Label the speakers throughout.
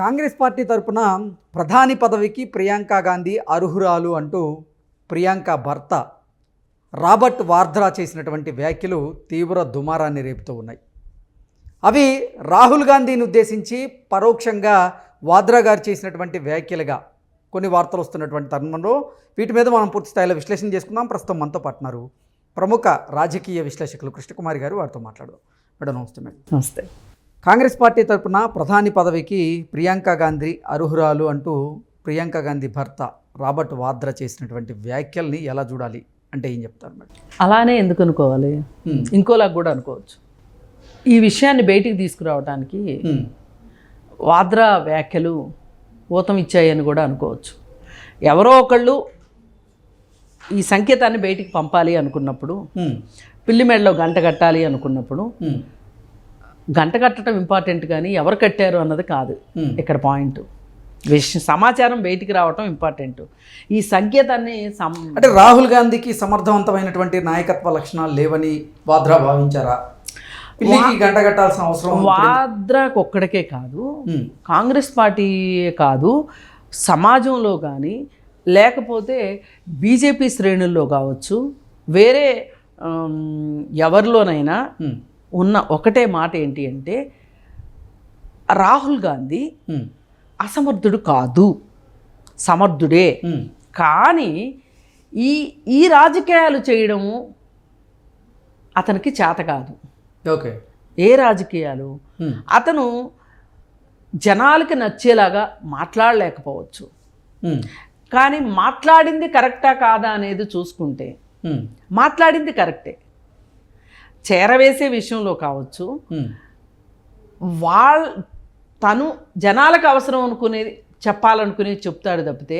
Speaker 1: Congress party తరపున ప్రధాని పదవికి ప్రియాంక గాంధీ అర్హురాలు అంటూ ప్రియాంక భర్త రాబర్ట్ వాద్రా చేసినటువంటి వ్యాఖ్యలు తీవ్ర దుమారాన్ని రేపుతూ ఉన్నాయి. అవి రాహుల్ గాంధీని ఉద్దేశించి పరోక్షంగా వాద్రా గారు చేసినటువంటి వ్యాఖ్యలుగా కొన్ని వార్తలు వస్తున్నటువంటి తరుణంలో వీటి మీద మనం పూర్తి స్థాయిలో విశ్లేషణ చేసుకుందాం. ప్రస్తుతం మనతో పాటున్నారు ప్రముఖ రాజకీయ విశ్లేషకులు కృష్ణకుమారి గారు. వారితో మాట్లాడదాం. మేడం నమస్తే. మేడం
Speaker 2: నమస్తే.
Speaker 1: కాంగ్రెస్ పార్టీ తరపున ప్రధాని పదవికి ప్రియాంక గాంధీ అర్హురాలు అంటూ ప్రియాంక గాంధీ భర్త రాబర్ట్ వాద్రా చేసినటువంటి వ్యాఖ్యల్ని ఎలా చూడాలి అంటే ఏం చెప్తారు మేడం?
Speaker 2: అలానే ఎందుకు అనుకోవాలి, ఇంకోలా కూడా అనుకోవచ్చు. ఈ విషయాన్ని బయటికి తీసుకురావడానికి వాద్రా వ్యాఖ్యలు ఊతం ఇచ్చాయని కూడా అనుకోవచ్చు. ఎవరో ఒకళ్ళు ఈ సంకేతాన్ని బయటికి పంపాలి అనుకున్నప్పుడు, పిల్లి మెడలో గంట కట్టాలి అనుకున్నప్పుడు గంట కట్టడం ఇంపార్టెంట్ కానీ ఎవరు కట్టారు అన్నది కాదు ఇక్కడ పాయింట్. సమాచారం బయటికి రావటం ఇంపార్టెంట్. ఈ సంకేతాన్ని
Speaker 1: అంటే రాహుల్ గాంధీకి సమర్థవంతమైనటువంటి నాయకత్వ లక్షణాలు లేవని వాద్రా భావించారా? గంట కట్టాల్సిన అవసరం
Speaker 2: వాద్రాకు ఒక్కడికే కాదు, కాంగ్రెస్ పార్టీయే కాదు, సమాజంలో కానీ లేకపోతే బీజేపీ శ్రేణుల్లో కావచ్చు, వేరే ఎవరిలోనైనా ఉన్న ఒకటే మాట ఏంటి అంటే రాహుల్ గాంధీ అసమర్థుడు కాదు, సమర్థుడే. కానీ ఈ రాజకీయాలు చేయడము అతనికి చేత కాదు.
Speaker 1: ఓకే.
Speaker 2: ఏ రాజకీయాలు? అతను జనాలకి నచ్చేలాగా మాట్లాడలేకపోవచ్చు, కానీ మాట్లాడింది కరెక్టా కాదా అనేది చూసుకుంటే మాట్లాడింది కరెక్టే. చేరవేసే విషయంలో కావచ్చు, తను జనాలకు అవసరం అనుకునేది చెప్పాలనుకునేది చెప్తాడు తప్పితే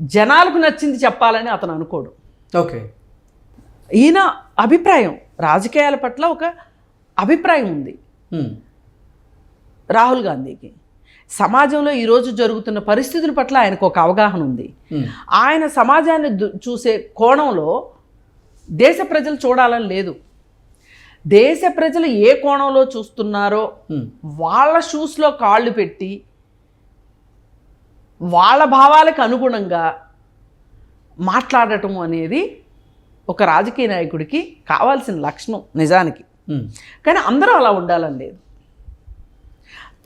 Speaker 2: జనాలకు నచ్చింది చెప్పాలని అతను అనుకోడు.
Speaker 1: ఓకే.
Speaker 2: ఈయన అభిప్రాయం, రాజకీయాల పట్ల ఒక అభిప్రాయం ఉంది రాహుల్ గాంధీకి. సమాజంలో ఈరోజు జరుగుతున్న పరిస్థితుల పట్ల ఆయనకు ఒక అవగాహన ఉంది. ఆయన సమాజాన్ని చూసే కోణంలో దేశ ప్రజలు చూడాలని లేదు. దేశ ప్రజలు ఏ కోణంలో చూస్తున్నారో వాళ్ళ షూస్లో కాళ్ళు పెట్టి వాళ్ళ భావాలకు అనుగుణంగా మాట్లాడటం అనేది ఒక రాజకీయ నాయకుడికి కావాల్సిన లక్షణం నిజానికి. కానీ అందరూ అలా ఉండాలని లేదు.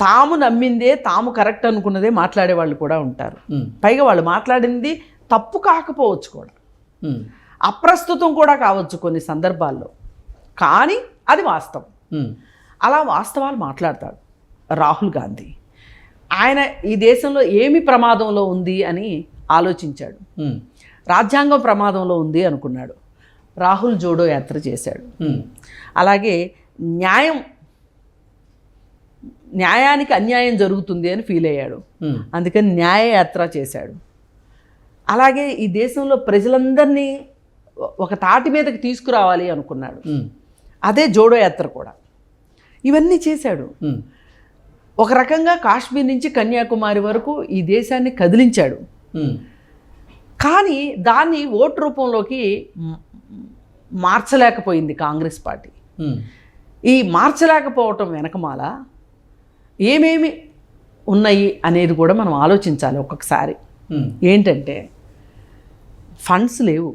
Speaker 2: తాము నమ్మిందే, తాము కరెక్ట్ అనుకున్నదే మాట్లాడే వాళ్ళు కూడా ఉంటారు. పైగా వాళ్ళు మాట్లాడింది తప్పు కాకపోవచ్చు కూడా, అప్రస్తుతం కూడా కావచ్చు కొన్ని సందర్భాల్లో, కానీ అది వాస్తవం. అలా వాస్తవాలు మాట్లాడతాడు రాహుల్ గాంధీ. ఆయన ఈ దేశంలో ఏమి ప్రమాదంలో ఉంది అని ఆలోచించాడు. రాజ్యాంగం ప్రమాదంలో ఉంది అనుకున్నాడు. రాహుల్ జోడో యాత్ర చేశాడు. అలాగే న్యాయానికి అన్యాయం జరుగుతుంది అని ఫీల్ అయ్యాడు, అందుకని న్యాయ యాత్ర చేశాడు. అలాగే ఈ దేశంలో ప్రజలందరినీ ఒక తాటి మీదకి తీసుకురావాలి అనుకున్నాడు, అదే జోడో యాత్ర కూడా. ఇవన్నీ చేశాడు. ఒక రకంగా కాశ్మీర్ నుంచి కన్యాకుమారి వరకు ఈ దేశాన్ని కదిలించాడు. కానీ దాన్ని ఓటు రూపంలోకి మార్చలేకపోయింది కాంగ్రెస్ పార్టీ. ఈ మార్చలేకపోవటం వెనకమాల ఏమేమి ఉన్నాయి అనేది కూడా మనం ఆలోచించాలి ఒక్కొక్కసారి. ఏంటంటే ఫండ్స్ లేవు,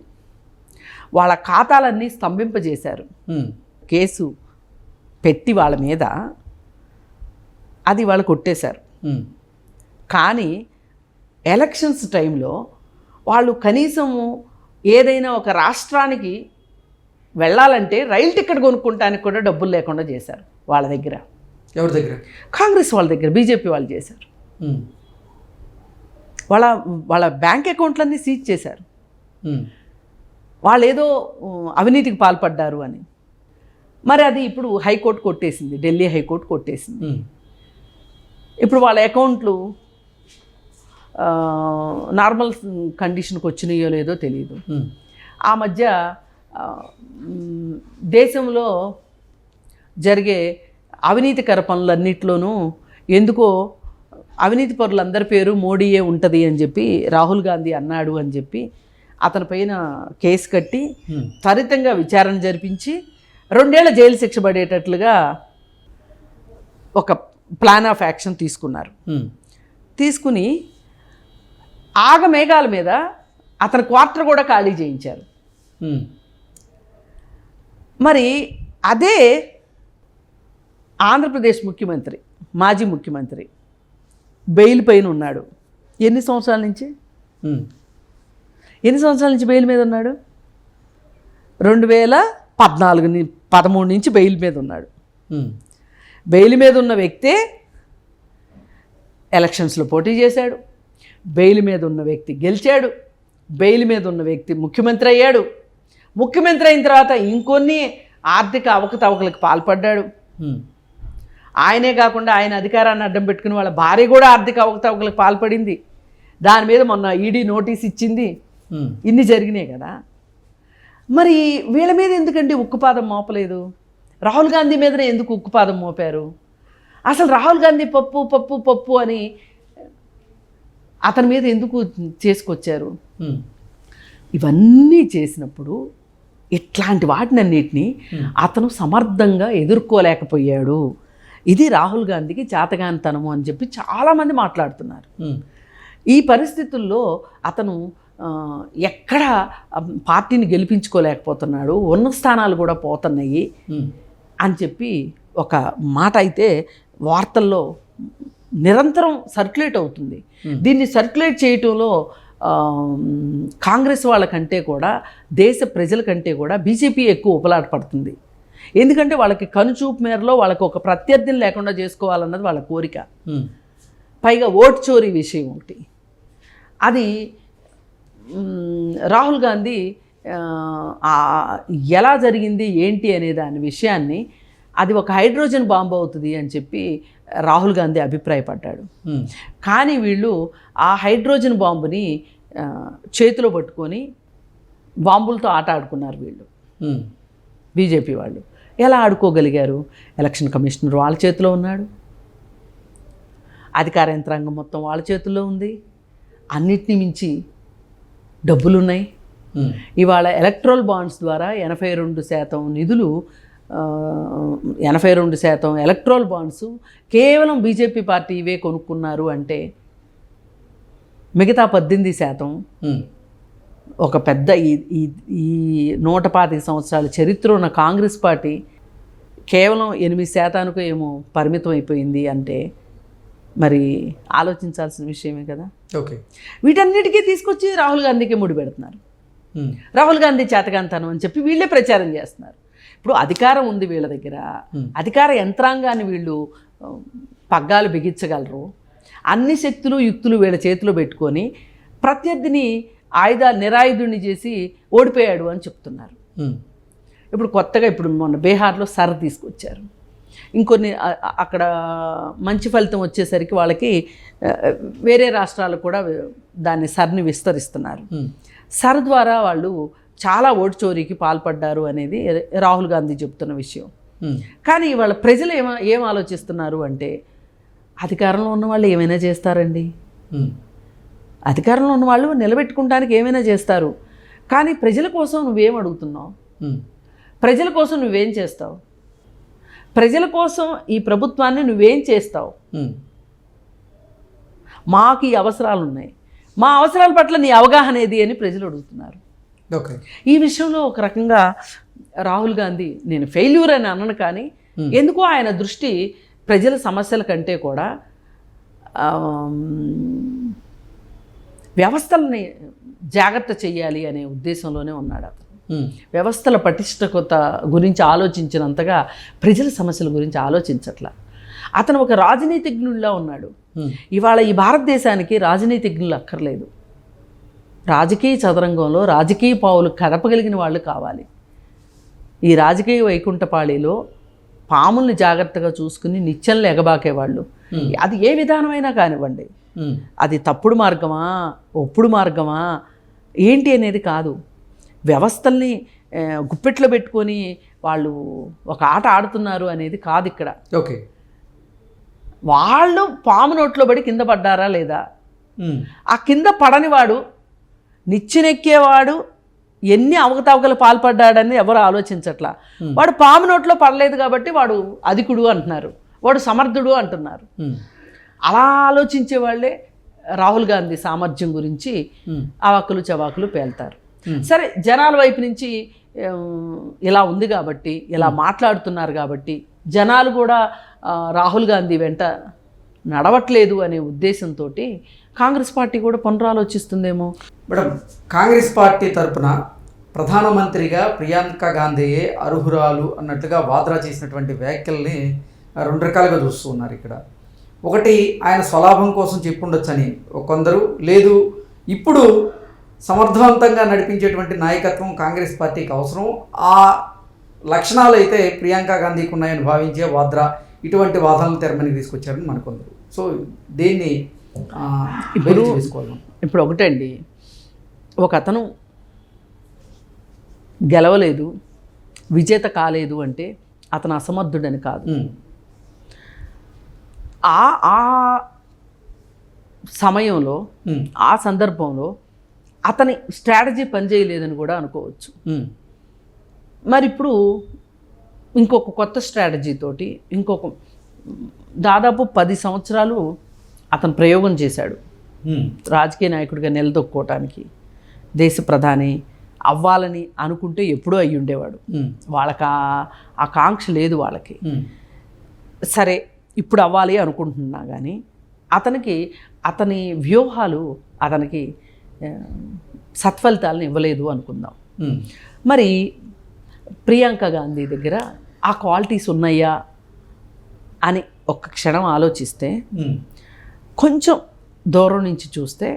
Speaker 2: వాళ్ళ ఖాతాలన్నీ స్తంభింపజేశారు. కేసు పెట్టి వాళ్ళ మీద అది వాళ్ళు కొట్టేశారు. కానీ ఎలక్షన్స్ టైంలో వాళ్ళు కనీసము ఏదైనా ఒక రాష్ట్రానికి వెళ్ళాలంటే రైలు టికెట్ కొనుక్కుంటానికి కూడా డబ్బులు లేకుండా చేశారు వాళ్ళ దగ్గర.
Speaker 1: ఎవరి దగ్గర?
Speaker 2: కాంగ్రెస్ వాళ్ళ దగ్గర, బీజేపీ వాళ్ళు చేశారు. వాళ్ళ బ్యాంక్ అకౌంట్లన్నీ సీజ్ చేశారు. వాళ్ళు ఏదో అవినీతికి పాల్పడ్డారు అని. మరి అది ఇప్పుడు హైకోర్టు కొట్టేసింది, ఢిల్లీ హైకోర్టు కొట్టేసింది. ఇప్పుడు వాళ్ళ అకౌంట్లు నార్మల్ కండిషన్కి వచ్చినాయో లేదో తెలియదు. ఆ మధ్య దేశంలో జరిగే అవినీతికర పనులన్నింటిలోనూ ఎందుకో అవినీతి పరులందరి పేరు మోడీయే ఉంటుంది అని చెప్పి రాహుల్ గాంధీ అన్నాడు అని చెప్పి అతని పైన కేసు కట్టి త్వరితంగా విచారణ జరిపించి 2 ఏళ్ల జైలు శిక్ష పడేటట్లుగా ఒక ప్లాన్ ఆఫ్ యాక్షన్ తీసుకున్నారు. తీసుకుని ఆగమేఘాల మీద అతని క్వార్టర్ కూడా ఖాళీ చేయించారు. మరి అదే ఆంధ్రప్రదేశ్ ముఖ్యమంత్రి, మాజీ ముఖ్యమంత్రి బెయిల్ పైన ఉన్నాడు. ఎన్ని సంవత్సరాల నుంచి బెయిల్ మీద ఉన్నాడు? 2013 నుంచి బెయిల్ మీద ఉన్నాడు. బెయిల్ మీద ఉన్న వ్యక్తే ఎలక్షన్స్లో పోటీ చేశాడు. బెయిల్ మీద ఉన్న వ్యక్తి గెలిచాడు. బెయిల్ మీద ఉన్న వ్యక్తి ముఖ్యమంత్రి అయ్యాడు. ముఖ్యమంత్రి అయిన తర్వాత ఇంకొన్ని ఆర్థిక అవకతవకలకు పాల్పడ్డాడు. ఆయనే కాకుండా ఆయన అధికారాన్ని అడ్డం పెట్టుకుని వాళ్ళ భార్య కూడా ఆర్థిక అవకతవకలకు పాల్పడింది. దాని మీద మొన్న ఈడీ నోటీస్ ఇచ్చింది. ఇన్ని జరిగినాయి కదా. మరి వీళ్ళ మీద ఎందుకండి ఉక్కుపాదం మోపలేదు? రాహుల్ గాంధీ మీదనే ఎందుకు ఉక్కుపాదం మోపారు? అసలు రాహుల్ గాంధీ పప్పు పప్పు పప్పు అని అతని మీద ఎందుకు చేసుకొచ్చారు? ఇవన్నీ చేసినప్పుడు ఇట్లాంటి వాటినన్నిటినీ అతను సమర్థంగా ఎదుర్కోలేకపోయాడు. ఇది రాహుల్ గాంధీకి చేతగానితనము అని చెప్పి చాలామంది మాట్లాడుతున్నారు. ఈ పరిస్థితుల్లో అతను ఎక్కడ పార్టీని గెలిపించుకోలేకపోతున్నాడు, ఉన్న స్థానాలు కూడా పోతున్నాయి అని చెప్పి ఒక మాట అయితే వార్తల్లో నిరంతరం సర్క్యులేట్ అవుతుంది. దీన్ని సర్క్యులేట్ చేయటంలో కాంగ్రెస్ వాళ్ళకంటే కూడా, దేశ ప్రజల కంటే కూడా బీజేపీ ఎక్కువ ఉపలాట పడుతుంది. ఎందుకంటే వాళ్ళకి కనుచూపు మేరలో వాళ్ళకి ఒక ప్రత్యర్థిని లేకుండా చేసుకోవాలన్నది వాళ్ళ కోరిక. పైగా ఓటు చోరీ విషయం ఒకటి. అది రాహుల్ గాంధీ ఎలా జరిగింది ఏంటి అనే దాని విషయాన్ని, అది ఒక హైడ్రోజన్ బాంబు అవుతుంది అని చెప్పి రాహుల్ గాంధీ అభిప్రాయపడ్డాడు. కానీ వీళ్ళు ఆ హైడ్రోజన్ బాంబుని చేతిలో పట్టుకొని బాంబులతో ఆట ఆడుకున్నారు వీళ్ళు, బీజేపీ వాళ్ళు. ఎలా ఆడుకోగలిగారు? ఎలక్షన్ కమిషనర్ వాళ్ళ చేతిలో ఉన్నాడు, అధికార యంత్రాంగం మొత్తం వాళ్ళ చేతుల్లో ఉంది, అన్నిటినీ మించి డబ్బులున్నాయి. ఇవాళ ఎలక్ట్రల్ బాండ్స్ ద్వారా 82% నిధులు, 82% ఎలక్ట్రల్ బాండ్స్ కేవలం బీజేపీ పార్టీ ఇవే కొనుక్కున్నారు అంటే మిగతా 18% ఒక పెద్ద ఈ 125 సంవత్సరాల చరిత్ర ఉన్న కాంగ్రెస్ పార్టీ కేవలం 8% ఏమో పరిమితం అయిపోయింది అంటే మరి ఆలోచించాల్సిన విషయమే కదా.
Speaker 1: ఓకే,
Speaker 2: వీటన్నిటికీ తీసుకొచ్చి రాహుల్ గాంధీకి ముడి పెడుతున్నారు. రాహుల్ గాంధీ చేతగాంతనం అని చెప్పి వీళ్ళే ప్రచారం చేస్తున్నారు. ఇప్పుడు అధికారం ఉంది వీళ్ళ దగ్గర, అధికార యంత్రాంగాన్ని వీళ్ళు పగ్గాలు బిగించగలరు. అన్ని శక్తులు యుక్తులు వీళ్ళ చేతిలో పెట్టుకొని ప్రత్యర్థిని నిరాయుధుడిని చేసి ఓడిపోయాడు అని చెప్తున్నారు. ఇప్పుడు కొత్తగా మొన్న బీహార్లో సర్ తీసుకొచ్చారు. ఇంకొన్ని అక్కడ మంచి ఫలితం వచ్చేసరికి వాళ్ళకి వేరే రాష్ట్రాలకు కూడా దాన్ని సర్ని విస్తరిస్తున్నారు. సర్ ద్వారా వాళ్ళు చాలా ఓటు చోరీకి పాల్పడ్డారు అనేది రాహుల్ గాంధీ చెప్తున్న విషయం. కానీ వాళ్ళ ప్రజలు ఏం ఆలోచిస్తున్నారు అంటే, అధికారంలో ఉన్న వాళ్ళు ఏమైనా చేస్తారండి, అధికారంలో ఉన్న వాళ్ళు నిలబెట్టుకోవడానికి ఏమైనా చేస్తారు. కానీ ప్రజల కోసం నువ్వేం అడుగుతున్నావు? ప్రజల కోసం నువ్వేం చేస్తావు? ప్రజల కోసం ఈ ప్రభుత్వాన్ని నువ్వేం చేస్తావు? మాకు ఈ అవసరాలు ఉన్నాయి, మా అవసరాల పట్ల నీ అవగాహన ఏది అని ప్రజలు అడుగుతున్నారు.
Speaker 1: ఓకే,
Speaker 2: ఈ విషయంలో ఒక రకంగా రాహుల్ గాంధీ, నేను ఫెయిల్యూర్ అని అన్నాను, కానీ ఎందుకో ఆయన దృష్టి ప్రజల సమస్యల కంటే కూడా వ్యవస్థలని జాగ్రత్త చేయాలి అనే ఉద్దేశంలోనే ఉన్నాడు అతను. వ్యవస్థల పటిష్టత గురించి ఆలోచించినంతగా ప్రజల సమస్యల గురించి ఆలోచించట్లా. అతను ఒక రాజనీతిజ్ఞుడిలా ఉన్నాడు. ఇవాళ ఈ భారతదేశానికి రాజనీతిజ్ఞులు అక్కర్లేదు. రాజకీయ చదరంగంలో రాజకీయ పావులు కదపగలిగిన వాళ్ళు కావాలి. ఈ రాజకీయ వైకుంఠపాళిలో పాముల్ని జాగ్రత్తగా చూసుకుని నిత్యంలో ఎగబాకేవాళ్ళు. అది ఏ విధానమైనా కానివ్వండి, అది తప్పుడు మార్గమా ఒప్పుడు మార్గమా ఏంటి అనేది కాదు. వ్యవస్థల్ని గుప్పెట్లో పెట్టుకొని వాళ్ళు ఒక ఆట ఆడుతున్నారు అనేది కాదు ఇక్కడ.
Speaker 1: ఓకే,
Speaker 2: వాళ్ళు పాము నోట్లో పడి కింద పడ్డారా లేదా? ఆ కింద పడనివాడు, నిచ్చెనెక్కేవాడు ఎన్ని అవకతవకలు పాల్పడ్డాడని ఎవరు ఆలోచించట్లా. వాడు పాము నోట్లో పడలేదు కాబట్టి వాడు అధికుడు అంటున్నారు. వాడు సమర్థుడు అంటున్నారు. అలా ఆలోచించే వాళ్ళే రాహుల్ గాంధీ సామర్థ్యం గురించి అవాకులు చవాకులు పేల్తారు. సరే, జనాల వైపు నుంచి ఇలా ఉంది కాబట్టి, ఇలా మాట్లాడుతున్నారు కాబట్టి జనాలు కూడా రాహుల్ గాంధీ వెంట నడవట్లేదు అనే ఉద్దేశంతో కాంగ్రెస్ పార్టీ కూడా పునరాలోచిస్తుందేమో.
Speaker 1: మేడం, కాంగ్రెస్ పార్టీ తరపున ప్రధానమంత్రిగా ప్రియాంక గాంధీయే అర్హురాలు అన్నట్లుగా వాద్రా చేసినటువంటి వ్యాఖ్యల్ని రెండు రకాలుగా చూస్తూ ఉన్నారు. ఇక్కడ ఒకటి, ఆయన స్వలాభం కోసం చెప్పుండొచ్చని కొందరు, లేదు ఇప్పుడు సమర్థవంతంగా నడిపించేటువంటి నాయకత్వం కాంగ్రెస్ పార్టీకి అవసరం, ఆ లక్షణాలు అయితే ప్రియాంక గాంధీకి ఉన్నాయని భావించే వాద్రా ఇటువంటి వాదనలు తెరమని తీసుకొచ్చారని మనకొందరు. సో దీన్ని
Speaker 2: ఇప్పుడు ఒకటండి, ఒక అతను గెలవలేదు, విజేత కాలేదు అంటే అతను అసమర్థుడని కాదు. ఆ సమయంలో, ఆ సందర్భంలో అతని స్ట్రాటజీ పనిచేయలేదని కూడా అనుకోవచ్చు. మరి ఇప్పుడు ఇంకొక కొత్త స్ట్రాటజీతోటి దాదాపు 10 సంవత్సరాలు అతను ప్రయోగం చేశాడు రాజకీయ నాయకుడిగా నిలదొక్కోవటానికి. దేశ ప్రధాని అవ్వాలని అనుకుంటే ఎప్పుడూ అయ్యి ఉండేవాడు. వాళ్ళకి ఆ కాంక్ష లేదు వాళ్ళకి. సరే, ఇప్పుడు అవ్వాలి అనుకుంటున్నా కానీ అతని వ్యూహాలు అతనికి సత్ఫలితాలను ఇవ్వలేదు అనుకుందాం. మరి ప్రియాంక గాంధీ దగ్గర ఆ క్వాలిటీస్ ఉన్నాయా అని ఒక్క క్షణం ఆలోచిస్తే, కొంచెం దూరం నుంచి చూస్తే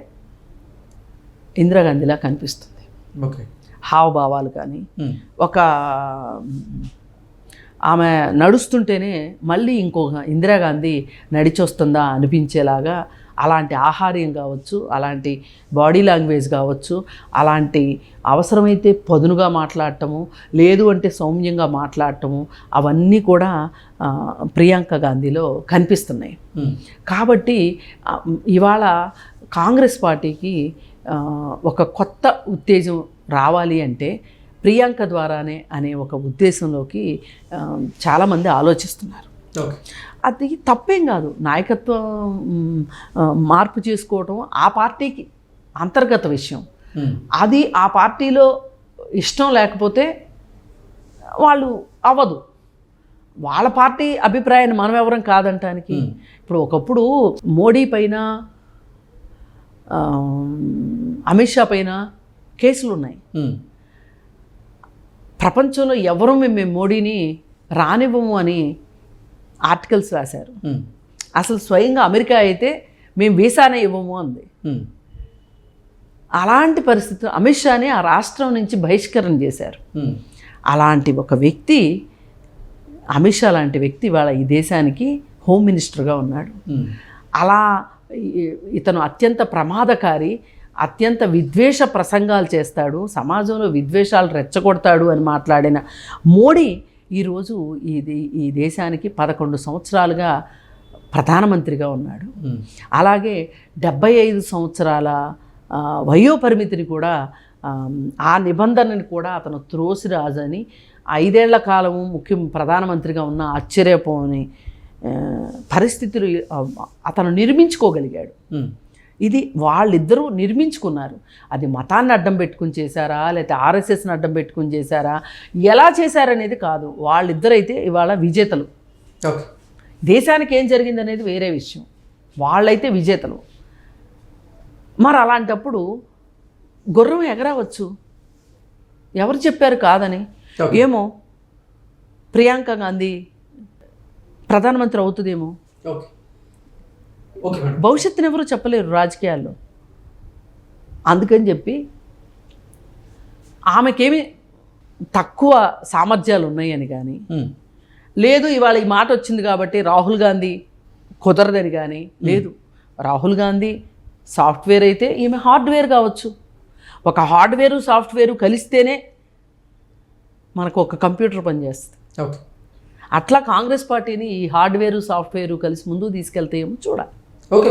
Speaker 2: ఇందిరాగాంధీలా కనిపిస్తుంది. హావభావాలు కానీ, ఒక ఆమె నడుస్తుంటేనే మళ్ళీ ఇంకొక ఇందిరాగాంధీ నడిచొస్తుందా అనిపించేలాగా అలాంటి ఆహార్యం కావచ్చు, అలాంటి బాడీ లాంగ్వేజ్ కావచ్చు, అలాంటి అవసరమైతే పదునుగా మాట్లాడటము, లేదు అంటే సౌమ్యంగా మాట్లాడటము, అవన్నీ కూడా ప్రియాంక గాంధీలో కనిపిస్తున్నాయి. కాబట్టి ఇవాళ కాంగ్రెస్ పార్టీకి ఒక కొత్త ఉత్తేజం రావాలి అంటే ప్రియాంక ద్వారానే అనే ఒక ఉద్దేశంలోకి చాలామంది ఆలోచిస్తున్నారు. అది తప్పేం కాదు. నాయకత్వం మార్పు చేసుకోవటం ఆ పార్టీకి అంతర్గత విషయం. అది ఆ పార్టీలో ఇష్టం లేకపోతే వాళ్ళు అవ్వదు. వాళ్ళ పార్టీ అభిప్రాయాన్ని మనం ఎవరం కాదంటానికి. ఇప్పుడు ఒకప్పుడు మోడీ పైన, అమిత్ షా పైన కేసులు ఉన్నాయి. ప్రపంచంలో ఎవరు మేము మోడీని రానివ్వము అని ఆర్టికల్స్ రాశారు. అసలు స్వయంగా అమెరికా అయితే మేము వీసానే ఇవ్వము అంది. అలాంటి పరిస్థితులు అమిత్ షాని ఆ రాష్ట్రం నుంచి బహిష్కరణ చేశారు. అలాంటి ఒక వ్యక్తి, అమిత్ షా లాంటి వ్యక్తి వాళ్ళ ఈ దేశానికి హోమ్ మినిస్టర్గా ఉన్నాడు. అలా ఇతను అత్యంత ప్రమాదకారి, అత్యంత విద్వేష ప్రసంగాలు చేస్తాడు, సమాజంలో విద్వేషాలు రెచ్చగొడతాడు అని మాట్లాడిన మోడీ ఈరోజు ఈ దేశానికి 11 సంవత్సరాలుగా ప్రధానమంత్రిగా ఉన్నాడు. అలాగే 75 సంవత్సరాల వయోపరిమితిని కూడా, ఆ నిబంధనని కూడా అతను త్రోసిరాజని 5 ఏళ్ల కాలము ప్రధానమంత్రిగా ఉన్న ఆశ్చర్యపోని పరిస్థితులు అతను నిర్మించుకోగలిగాడు. ఇది వాళ్ళిద్దరూ నిర్మించుకున్నారు. అది మతాన్ని అడ్డం పెట్టుకుని చేశారా, లేకపోతే ఆర్ఎస్ఎస్ని అడ్డం పెట్టుకుని చేశారా, ఎలా చేశారనేది కాదు. వాళ్ళిద్దరైతే ఇవాళ విజేతలు. దేశానికి ఏం జరిగింది అనేది వేరే విషయం. వాళ్ళైతే విజేతలు. మరి అలాంటప్పుడు గుర్రం ఎగరవచ్చు. ఎవరు చెప్పారు కాదని? ఏమో ప్రియాంక గాంధీ ప్రధానమంత్రి అవుతుందేమో. భవిష్యత్తుని ఎవరు చెప్పలేరు రాజకీయాల్లో. అందుకని చెప్పి ఆమెకేమి తక్కువ సామర్థ్యాలు ఉన్నాయని కానీ, లేదు ఇవాళ ఈ మాట వచ్చింది కాబట్టి రాహుల్ గాంధీ కుదరదని కానీ లేదు. రాహుల్ గాంధీ సాఫ్ట్వేర్ అయితే ఈమె హార్డ్వేర్ కావచ్చు. ఒక హార్డ్వేరు సాఫ్ట్వేరు కలిస్తేనే మనకు ఒక కంప్యూటర్ పనిచేస్తుంది. అట్లా కాంగ్రెస్ పార్టీని ఈ హార్డ్వేరు సాఫ్ట్వేరు కలిసి ముందుకు తీసుకెళ్తే ఏమో చూడాలి.
Speaker 1: Okay,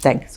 Speaker 1: thank you.